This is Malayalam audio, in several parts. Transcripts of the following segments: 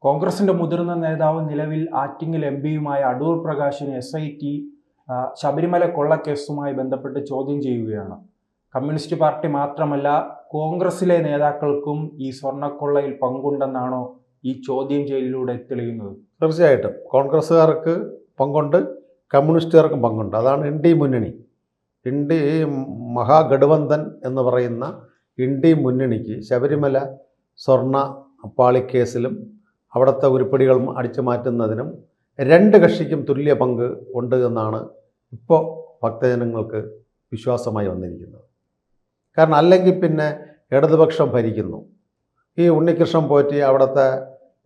കോൺഗ്രസിന്റെ മുതിർന്ന നേതാവ് നിലവിൽ ആറ്റിങ്ങൽ എംപിയുമായ അടൂർ പ്രകാശിനെ SIT ശബരിമല കൊള്ളക്കേസുമായി ബന്ധപ്പെട്ട് ചോദ്യം ചെയ്യുകയാണ്. കമ്മ്യൂണിസ്റ്റ് പാർട്ടി മാത്രമല്ല കോൺഗ്രസിലെ നേതാക്കൾക്കും ഈ സ്വർണ്ണക്കൊള്ളയിൽ പങ്കുണ്ടെന്നാണോ ഈ ചോദ്യം ചെയ്യലിലൂടെ തെളിയുന്നത്? തീർച്ചയായിട്ടും കോൺഗ്രസ്സുകാർക്ക് പങ്കുണ്ട്, കമ്മ്യൂണിസ്റ്റുകാർക്കും പങ്കുണ്ട്. അതാണ് ഇന്ത്യ മുന്നണി. മഹാഗഠബന്ധൻ എന്ന് പറയുന്ന ഇന്ത്യ മുന്നണിക്ക് ശബരിമല സ്വർണ്ണ പാളിക്കേസിലും അവിടുത്തെ ഉരുപ്പടികൾ അടിച്ചു മാറ്റുന്നതിനും രണ്ട് കക്ഷിക്കും തുല്യ പങ്ക് ഉണ്ട് എന്നാണ് ഇപ്പോൾ ഭക്തജനങ്ങൾക്ക് വിശ്വാസമായി വന്നിരിക്കുന്നത്. കാരണം അല്ലെങ്കിൽ പിന്നെ ഇടതുപക്ഷം ഭരിക്കുന്നു. ഈ ഉണ്ണികൃഷ്ണൻ പോറ്റി അവിടുത്തെ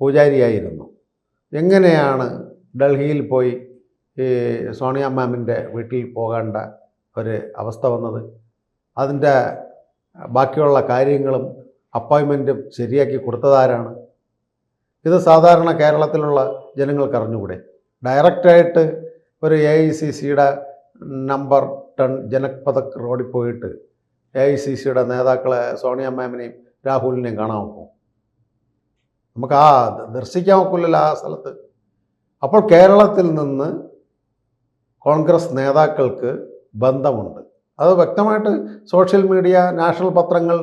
പൂജാരിയായിരുന്നു. എങ്ങനെയാണ് ഡൽഹിയിൽ പോയി ഈ സോണിയ മാമിൻ്റെ വീട്ടിൽ പോകേണ്ട ഒരു അവസ്ഥ വന്നത്? അതിൻ്റെ ബാക്കിയുള്ള കാര്യങ്ങളും അപ്പോയിൻമെൻറ്റും ശരിയാക്കി കൊടുത്തതാരാണ്? ഇത് സാധാരണ കേരളത്തിലുള്ള ജനങ്ങൾക്ക് അറിഞ്ഞുകൂടെ? ഡയറക്റ്റായിട്ട് ഒരു AICCയുടെ നമ്പർ 10 ജനക് പഥക് റോഡിൽ പോയിട്ട് AICCയുടെ നേതാക്കളെ സോണിയ മാമിനെയും രാഹുലിനെയും കാണാൻ നോക്കും? നമുക്ക് ദർശിക്കാൻ നോക്കില്ലല്ലോ ആ സ്ഥലത്ത്. അപ്പോൾ കേരളത്തിൽ നിന്ന് കോൺഗ്രസ് നേതാക്കൾക്ക് ബന്ധമുണ്ട്. അത് വ്യക്തമായിട്ട് സോഷ്യൽ മീഡിയ, നാഷണൽ പത്രങ്ങൾ,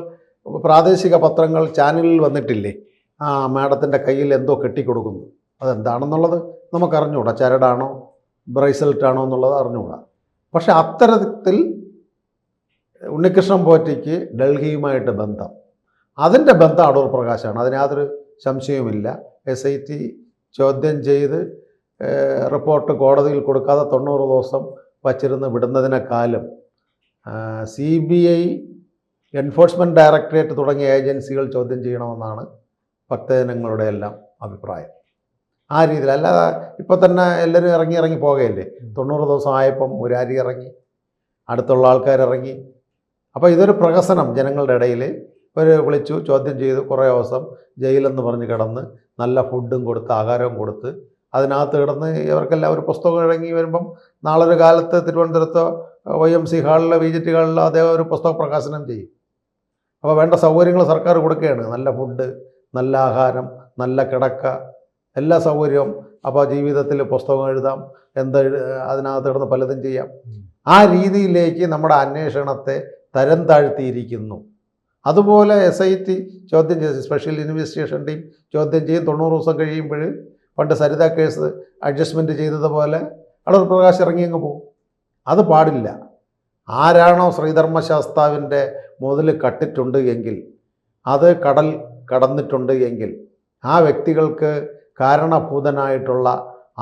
പ്രാദേശിക പത്രങ്ങൾ, ചാനലിൽ വന്നിട്ടില്ലേ? മാഡത്തിൻ്റെ കയ്യിൽ എന്തോ കെട്ടിക്കൊടുക്കുന്നു. അതെന്താണെന്നുള്ളത് നമുക്കറിഞ്ഞുകൂടാ. ചരടാണോ ബ്രേസ്ലെറ്റാണോ എന്നുള്ളത് അറിഞ്ഞുകൂടാ. പക്ഷെ അത്തരത്തിൽ ഉണ്ണികൃഷ്ണൻ പോറ്റിക്ക് ഡൽഹിയുമായിട്ട് ബന്ധം, അതിൻ്റെ ബന്ധം അടൂർ പ്രകാശാണ്. അതിനകത്തൊരു സംശയവുമില്ല. SIT ചോദ്യം ചെയ്ത് റിപ്പോർട്ട് കോടതിയിൽ കൊടുക്കാതെ 90 ദിവസം വച്ചിരുന്ന് വിടുന്നതിനേക്കാളും CBI, എൻഫോഴ്സ്മെൻറ്റ് ഡയറക്ടറേറ്റ് തുടങ്ങിയ ഏജൻസികൾ ചോദ്യം ചെയ്യണമെന്നാണ് ഭക്തജനങ്ങളുടെ എല്ലാം അഭിപ്രായം. ആ രീതിയിൽ അല്ലാതെ ഇപ്പോൾ തന്നെ എല്ലാവരും ഇറങ്ങി പോകുകയല്ലേ. 90 ദിവസം ആയപ്പം മുരാരി ഇറങ്ങി, അടുത്തുള്ള ആൾക്കാരിറങ്ങി. അപ്പോൾ ഇതൊരു പ്രഹസനം ജനങ്ങളുടെ ഇടയിൽ. വിളിച്ചു ചോദ്യം ചെയ്ത് കുറേ ദിവസം ജയിലെന്ന് പറഞ്ഞ് കിടന്ന് നല്ല ഫുഡും കൊടുത്ത് ആഹാരവും കൊടുത്ത് അതിനകത്ത് കിടന്ന് ഇവർക്കെല്ലാം ഒരു പുസ്തകം ഇറങ്ങി വരുമ്പം നാളെ ഒരു കാലത്ത് തിരുവനന്തപുരത്തോ YMC ഹാളിലോ VGT ഹാളിലോ അദ്ദേഹം ഒരു പുസ്തക പ്രകാശനം ചെയ്യും. അപ്പോൾ വേണ്ട സൗകര്യങ്ങൾ സർക്കാർ കൊടുക്കുകയാണ്. നല്ല ഫുഡ്, നല്ല ആഹാരം, നല്ല കിടക്ക, എല്ലാ സൗകര്യവും. അപ്പോൾ ജീവിതത്തിൽ പുസ്തകം എഴുതാം, അതിനകത്ത് കിടന്ന് പലതും ചെയ്യാം. ആ രീതിയിലേക്ക് നമ്മുടെ അന്വേഷണത്തെ തരം താഴ്ത്തിയിരിക്കുന്നു. അതുപോലെ SIT ചോദ്യം ചെയ്ത്, സ്പെഷ്യൽ ഇൻവെസ്റ്റിഗേഷൻ ടീം ചോദ്യം ചെയ്യും. 90 ദിവസം കഴിയുമ്പോൾ പണ്ട് സരിത കേസ് അഡ്ജസ്റ്റ്മെൻറ്റ് ചെയ്തതുപോലെ അടൂർ പ്രകാശ് ഇറങ്ങി അങ്ങ് പോകും. അത് പാടില്ല. ആരാണോ ശ്രീധർമ്മശാസ്താവിൻ്റെ മുതൽ കട്ടിട്ടുണ്ട് എങ്കിൽ, അത് കടൽ കടന്നിട്ടുണ്ട് എങ്കിൽ, ആ വ്യക്തികൾക്ക് കാരണഭൂതനായിട്ടുള്ള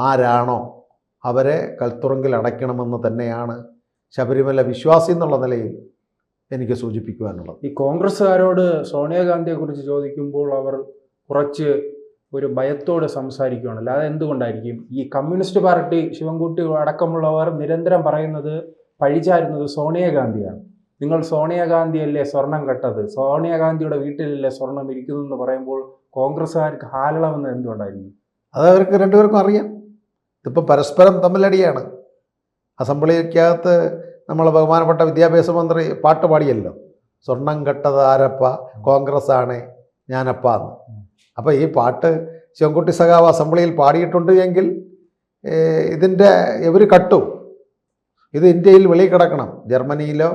ആരാണോ അവരെ കൽത്തുറങ്കിൽ അടയ്ക്കണമെന്ന് തന്നെയാണ് ശബരിമല വിശ്വാസി എന്നുള്ള നിലയിൽ എനിക്ക് സൂചിപ്പിക്കുവാനുള്ളത്. ഈ കോൺഗ്രസ്സുകാരോട് സോണിയാഗാന്ധിയെക്കുറിച്ച് ചോദിക്കുമ്പോൾ അവർ കുറച്ച് ഒരു ഭയത്തോട് സംസാരിക്കുകയാണ്. അല്ലാതെ എന്തുകൊണ്ടായിരിക്കും? ഈ കമ്മ്യൂണിസ്റ്റ് പാർട്ടി ശിവൻകുട്ടി അടക്കമുള്ളവർ നിരന്തരം പറയുന്നത്, പഴിചാരുന്നത് സോണിയാഗാന്ധിയാണ്. നിങ്ങൾ സോണിയാഗാന്ധിയല്ലേ സ്വർണം കെട്ടത്, സോണിയാഗാന്ധിയുടെ വീട്ടിലല്ലേ സ്വർണം ഇരിക്കുന്നു എന്ന് പറയുമ്പോൾ കോൺഗ്രസ്സുകാർക്ക് ഹാലളമെന്ന് എന്തുകൊണ്ടായിരിക്കും? അത് അവർക്ക് രണ്ടുപേർക്കും അറിയാം. ഇതിപ്പോൾ പരസ്പരം തമ്മിലടിയാണ്. അസംബ്ലിക്കകത്ത് നമ്മൾ ബഹുമാനപ്പെട്ട വിദ്യാഭ്യാസ മന്ത്രി പാട്ട് പാടിയല്ലോ, സ്വർണം കെട്ടത് ആരപ്പ, കോൺഗ്രസ് ആണ് ഞാനപ്പ എന്ന്. അപ്പോൾ ഈ പാട്ട് ശിവൻകുട്ടി സഖാവ് അസംബ്ലിയിൽ പാടിയിട്ടുണ്ട് എങ്കിൽ ഇതിൻ്റെ ഇവർ കട്ടു. ഇത് ഇന്ത്യയിൽ വെളിയിൽ കിടക്കണം. ജർമ്മനിയിലോ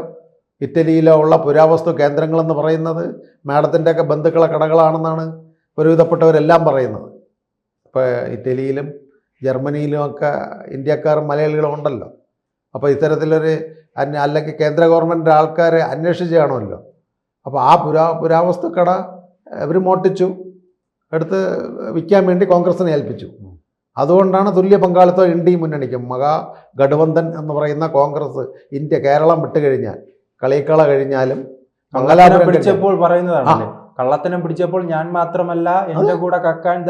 ഇറ്റലിയിലോ ഉള്ള പുരാവസ്തു കേന്ദ്രങ്ങളെന്ന് പറയുന്നത് മാഡത്തിൻ്റെയൊക്കെ ബന്ധുക്കളെ കടകളാണെന്നാണ് ഒരുവിധപ്പെട്ടവരെല്ലാം പറയുന്നത്. ഇപ്പോൾ ഇറ്റലിയിലും ജർമ്മനിയിലുമൊക്കെ ഇന്ത്യക്കാരും മലയാളികളും ഉണ്ടല്ലോ. അപ്പോൾ ഇത്തരത്തിലൊരു അല്ലെങ്കിൽ കേന്ദ്ര ഗവൺമെൻറ് ആൾക്കാരെ അന്വേഷിച്ച് കാണുമല്ലോ. അപ്പോൾ ആ പുരാവസ്തു കട ഇവർ മോട്ടിച്ചു എടുത്ത് വിൽക്കാൻ വേണ്ടി കോൺഗ്രസിനെ ഏൽപ്പിച്ചു. അതുകൊണ്ടാണ് തുല്യ പങ്കാളിത്തം ഇന്ത്യ മുന്നണിക്കും. മഹാഗഠബന്ധൻ എന്ന് പറയുന്ന കോൺഗ്രസ് കേരളം വിട്ടുകഴിഞ്ഞാൽ, കളിക്കള കഴിഞ്ഞാലും മംഗലാപുരം പിടിച്ചപ്പോൾ പറയുന്നതാണ്, കള്ളത്തനം പിടിച്ചപ്പോൾ ഞാൻ മാത്രമല്ല എൻ്റെ കൂടെ കക്കാൻ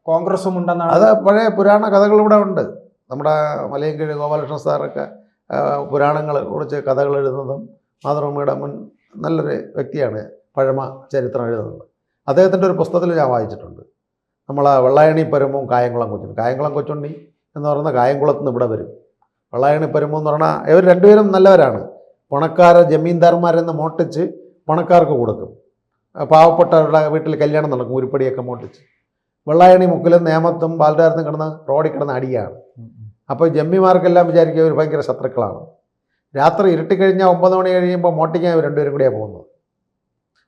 കോൺഗ്രസും ഉണ്ടെന്നാണ്. അത് പഴയ പുരാണ കഥകളിവിടെ ഉണ്ട്. നമ്മുടെ മലയൻകീഴ് ഗോപാലകൃഷ്ണ സാറൊക്കെ പുരാണങ്ങളെ കുറിച്ച് കഥകൾ എഴുതുന്നതും മാതൃഭൂമിയുടെ മുൻ നല്ലൊരു വ്യക്തിയാണ്, പഴമ ചരിത്രം എഴുതുന്നത്. അദ്ദേഹത്തിൻ്റെ ഒരു പുസ്തകത്തിൽ ഞാൻ വായിച്ചിട്ടുണ്ട്. നമ്മളെ വെള്ളായണി പരമും കായംകുളം കൊച്ചുണ്ണി. കായംകുളം കൊച്ചുണ്ണി എന്ന് പറയുന്ന കായംകുളത്ത് നിന്ന് ഇവിടെ വരും. വെള്ളായണി പരമു എന്ന് പറഞ്ഞാൽ ഇവർ രണ്ടുപേരും നല്ലവരാണ്. പണക്കാരെ ജമീന്ദാർമാരെന്ന് മോട്ടിച്ച് പണക്കാർക്ക് കൊടുക്കും. പാവപ്പെട്ടവരുടെ വീട്ടിൽ കല്യാണം നടക്കും, ഉരുപ്പടിയൊക്കെ മോട്ടിച്ച്. വെള്ളായണി മുക്കിലും നേമത്തും പാലരാരത്തും കിടന്ന് റോഡിൽ കിടന്ന് അടിയാണ്. അപ്പോൾ ജമ്മിമാർക്കെല്ലാം വിചാരിക്കുക ഇവർ ഭയങ്കര ശത്രുക്കളാണ്. രാത്രി ഇരുട്ടിക്കഴിഞ്ഞാൽ 9 മണി കഴിയുമ്പോൾ മോട്ടിക്കാൻ ഇവർ രണ്ടുപേരും കൂടിയാണ് പോകുന്നത്.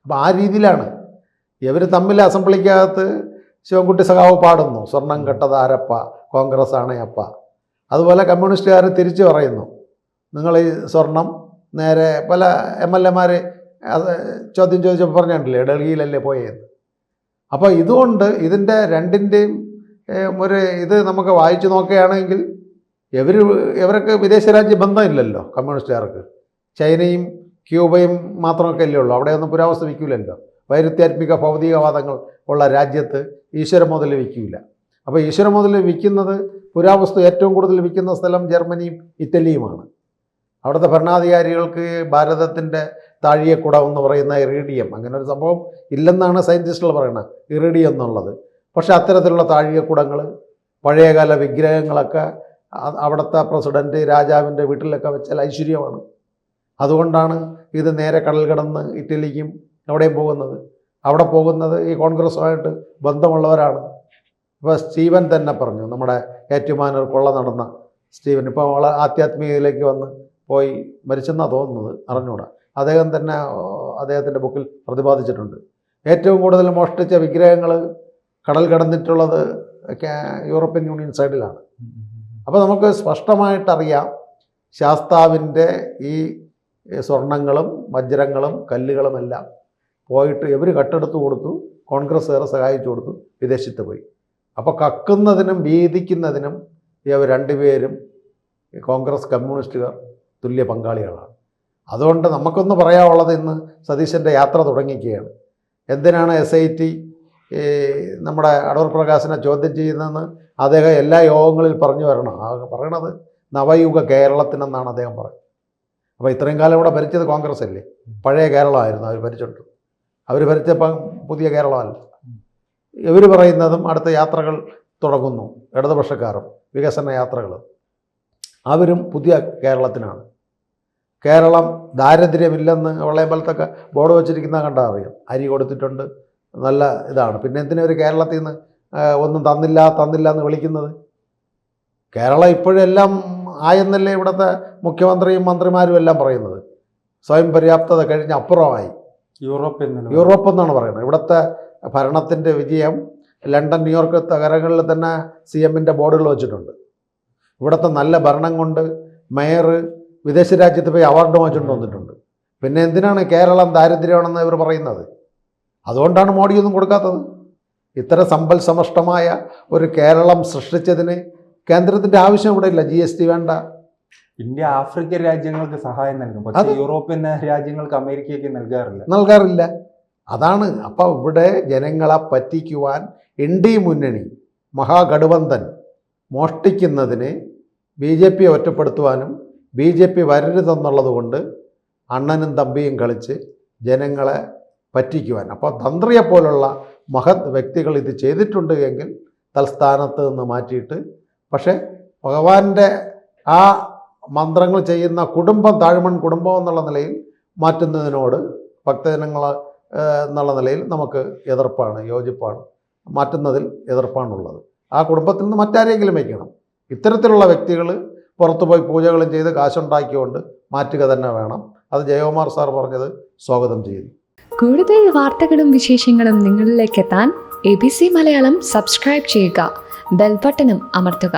അപ്പോൾ ആ രീതിയിലാണ് ഇവർ തമ്മിൽ. അസംബ്ലിക്കകത്ത് ശിവൻകുട്ടി സഖാവ് പാടുന്നു, സ്വർണം കെട്ടത് ആരപ്പ, കോൺഗ്രസ് ആണ് അപ്പ. അതുപോലെ കമ്മ്യൂണിസ്റ്റുകാർ തിരിച്ചു പറയുന്നു, നിങ്ങൾ ഈ സ്വർണം നേരെ പല MLA-മാർ ചോദ്യം ചോദിച്ചപ്പോൾ പറഞ്ഞിട്ടില്ലേ ഡൽഹിയിലല്ലേ പോയെന്ന്. അപ്പോൾ ഇതുകൊണ്ട് ഇതിൻ്റെ രണ്ടിൻ്റെയും ഇത് നമുക്ക് വായിച്ചു നോക്കുകയാണെങ്കിൽ ഇവർക്ക് വിദേശ രാജ്യ ബന്ധമില്ലല്ലോ കമ്മ്യൂണിസ്റ്റുകാർക്ക്. ചൈനയും ക്യൂബയും മാത്രമൊക്കെ അല്ലേ ഉള്ളൂ. അവിടെയൊന്നും പുരാവസ്തു വിൽക്കില്ലല്ലോ. വൈരുദ്ധ്യാത്മിക ഭൗതികവാദങ്ങൾ ഉള്ള രാജ്യത്ത് ഈശ്വര മുതൽ വിൽക്കില്ല. അപ്പോൾ ഈശ്വര മുതൽ വിൽക്കുന്നത്, പുരാവസ്തു ഏറ്റവും കൂടുതൽ വിൽക്കുന്ന സ്ഥലം ജർമ്മനിയും ഇറ്റലിയുമാണ്. അവിടുത്തെ ഭരണാധികാരികൾക്ക് ഭാരതത്തിൻ്റെ താഴികക്കുട എന്ന് പറയുന്ന ഇറീഡിയം, അങ്ങനെ ഒരു സംഭവം ഇല്ലെന്നാണ് സയൻറ്റിസ്റ്റുകൾ പറയുന്നത്, ഇറീഡിയം എന്നുള്ളത്. പക്ഷേ അത്തരത്തിലുള്ള താഴികക്കുടങ്ങൾ, പഴയകാല വിഗ്രഹങ്ങളൊക്കെ അവിടുത്തെ പ്രസിഡൻറ്റ് രാജാവിൻ്റെ വീട്ടിലൊക്കെ വെച്ചാൽ ഐശ്വര്യമാണ്. അതുകൊണ്ടാണ് ഇത് നേരെ കടൽ കടന്ന് ഇറ്റലിക്കും എവിടെയും പോകുന്നത്. അവിടെ പോകുന്നത് ഈ കോൺഗ്രസുമായിട്ട് ബന്ധമുള്ളവരാണ്. ഇപ്പോൾ സ്റ്റീവൻ തന്നെ പറഞ്ഞു, നമ്മുടെ ഏറ്റുമാനൂർ കൊള്ള നടന്ന സ്റ്റീവൻ, ഇപ്പോൾ ആധ്യാത്മികതയിലേക്ക് വന്ന് പോയി മരിച്ചെന്നാണ് തോന്നുന്നത്, അറിഞ്ഞൂടാ. അദ്ദേഹം തന്നെ അദ്ദേഹത്തിൻ്റെ ബുക്കിൽ പ്രതിപാദിച്ചിട്ടുണ്ട്. ഏറ്റവും കൂടുതൽ മോഷ്ടിച്ച വിഗ്രഹങ്ങൾ കടൽ കടന്നിട്ടുള്ളത് യൂറോപ്യൻ യൂണിയൻ സൈഡിലാണ്. അപ്പോൾ നമുക്ക് സ്പഷ്ടമായിട്ടറിയാം ശാസ്താവിൻ്റെ ഈ സ്വർണങ്ങളും വജ്രങ്ങളും കല്ലുകളും എല്ലാം പോയിട്ട് ഇവർ കട്ടെടുത്ത് കൊടുത്തു, കോൺഗ്രസ്സുകാരെ സഹായിച്ചു കൊടുത്തു, വിദേശത്ത് പോയി. അപ്പോൾ കക്കുന്നതിനും വീതിക്കുന്നതിനും ഇവർ രണ്ടുപേരും കോൺഗ്രസ് കമ്മ്യൂണിസ്റ്റുകാർ തുല്യ പങ്കാളികളാണ്. അതുകൊണ്ട് നമുക്കൊന്ന് പറയാനുള്ളത്, ഇന്ന് സതീശൻ്റെ യാത്ര തുടങ്ങിക്കുകയാണ്. എന്തിനാണ് SIT നമ്മുടെ അടൂർ പ്രകാശിനെ ചോദ്യം ചെയ്യുന്നതെന്ന് അദ്ദേഹം എല്ലാ യോഗങ്ങളിൽ പറഞ്ഞു വരണം. പറയണത് നവയുഗ കേരളത്തിനെന്നാണ് അദ്ദേഹം പറയുന്നത്. അപ്പോൾ ഇത്രയും കാലം ഇവിടെ ഭരിച്ചത് കോൺഗ്രസ് അല്ലേ, പഴയ കേരളമായിരുന്നു അവർ ഭരിച്ചിട്ടുണ്ട്. അവർ ഭരിച്ചപ്പം പുതിയ കേരളമല്ല. ഇവർ പറയുന്നതും അടുത്ത യാത്രകൾ തുടങ്ങുന്നു, ഇടതുപക്ഷക്കാരും വികസന യാത്രകൾ, അവരും പുതിയ കേരളത്തിനാണ്. കേരളം ദാരിദ്ര്യമില്ലെന്ന് വെള്ളയമ്പലത്തൊക്കെ ബോർഡ് വെച്ചിരിക്കുന്ന കണ്ടാൽ അറിയാം. അരി കൊടുത്തിട്ടുണ്ട്, നല്ല ഇതാണ്. പിന്നെ എന്തിനാ ഒരു കേരളത്തിൽ നിന്ന് ഒന്നും തന്നില്ല എന്ന് വിളിക്കുന്നത്? കേരളം ഇപ്പോഴെല്ലാം ആയെന്നല്ലേ ഇവിടുത്തെ മുഖ്യമന്ത്രിയും മന്ത്രിമാരും എല്ലാം പറയുന്നത്. സ്വയം പര്യാപ്തത കഴിഞ്ഞ് അപ്പുറമായി യൂറോപ്പ് എന്നാണ് പറയുന്നത്. ഇവിടുത്തെ ഭരണത്തിൻ്റെ വിജയം ലണ്ടൻ, ന്യൂയോർക്ക് നഗരങ്ങളിൽ തന്നെ CM-ൻ്റെ ബോർഡുകൾ വെച്ചിട്ടുണ്ട്. ഇവിടുത്തെ നല്ല ഭരണം കൊണ്ട് മേയർ വിദേശ രാജ്യത്ത് പോയി അവാർഡ് വാങ്ങിച്ചുകൊണ്ട് വന്നിട്ടുണ്ട്. പിന്നെ എന്തിനാണ് കേരളം ദാരിദ്ര്യമാണെന്ന് ഇവർ പറയുന്നത്? അതുകൊണ്ടാണ് മോഡിയൊന്നും കൊടുക്കാത്തത്. ഇത്തരം സമ്പൽ സമഷ്ടമായ ഒരു കേരളം സൃഷ്ടിച്ചതിന് കേന്ദ്രത്തിൻ്റെ ആവശ്യം ഇവിടെ ഇല്ല. GST വേണ്ട. ഇന്ത്യ ആഫ്രിക്കൻ രാജ്യങ്ങൾക്ക് സഹായം നൽകും, പക്ഷേ യൂറോപ്യൻ രാജ്യങ്ങൾക്ക് അമേരിക്കയ്ക്ക് നൽകാറില്ല. അതാണ്. അപ്പോൾ ഇവിടെ ജനങ്ങളെ പറ്റിക്കുവാൻ ND മുന്നണി മഹാഗഠബന്ധൻ മോഷ്ടിക്കുന്നതിന് BJP ഒറ്റപ്പെടുത്തുവാനും BJP വരരുതെന്നുള്ളത് കൊണ്ട് അണ്ണനും തമ്പിയും കളിച്ച് ജനങ്ങളെ പറ്റിക്കുവാൻ. അപ്പോൾ തന്ത്രിയെപ്പോലുള്ള മഹത് വ്യക്തികൾ ഇത് ചെയ്തിട്ടുണ്ട് എങ്കിൽ തൽസ്ഥാനത്ത് നിന്ന് മാറ്റിയിട്ട്, പക്ഷേ ഭഗവാന്റെ ആ മന്ത്രങ്ങൾ ചെയ്യുന്ന കുടുംബം താഴ്മൺ കുടുംബം എന്നുള്ള നിലയിൽ മാറ്റുന്നതിനോട് ഭക്തജനങ്ങൾ എന്നുള്ള നിലയിൽ നമുക്ക് എതിർപ്പാണ്, യോജിപ്പാണ്. മാറ്റുന്നതിൽ എതിർപ്പാണുള്ളത്. ആ കുടുംബത്തിൽ നിന്ന് മറ്റാരെങ്കിലും വയ്ക്കണം. ഇത്തരത്തിലുള്ള വ്യക്തികൾ പുറത്തുപോയി പൂജകളും ചെയ്ത് കാശുണ്ടാക്കിക്കൊണ്ട് മാറ്റുക തന്നെ വേണം. അത് ജയകുമാർ സാർ പറഞ്ഞത് സ്വാഗതം ചെയ്യുന്നു. കൂടുതൽ വാർത്തകളും വിശേഷങ്ങളും നിങ്ങളിലേക്ക് എത്താൻ ABC മലയാളം സബ്സ്ക്രൈബ് ചെയ്യുക, ബെൽ ബട്ടണും അമർത്തുക.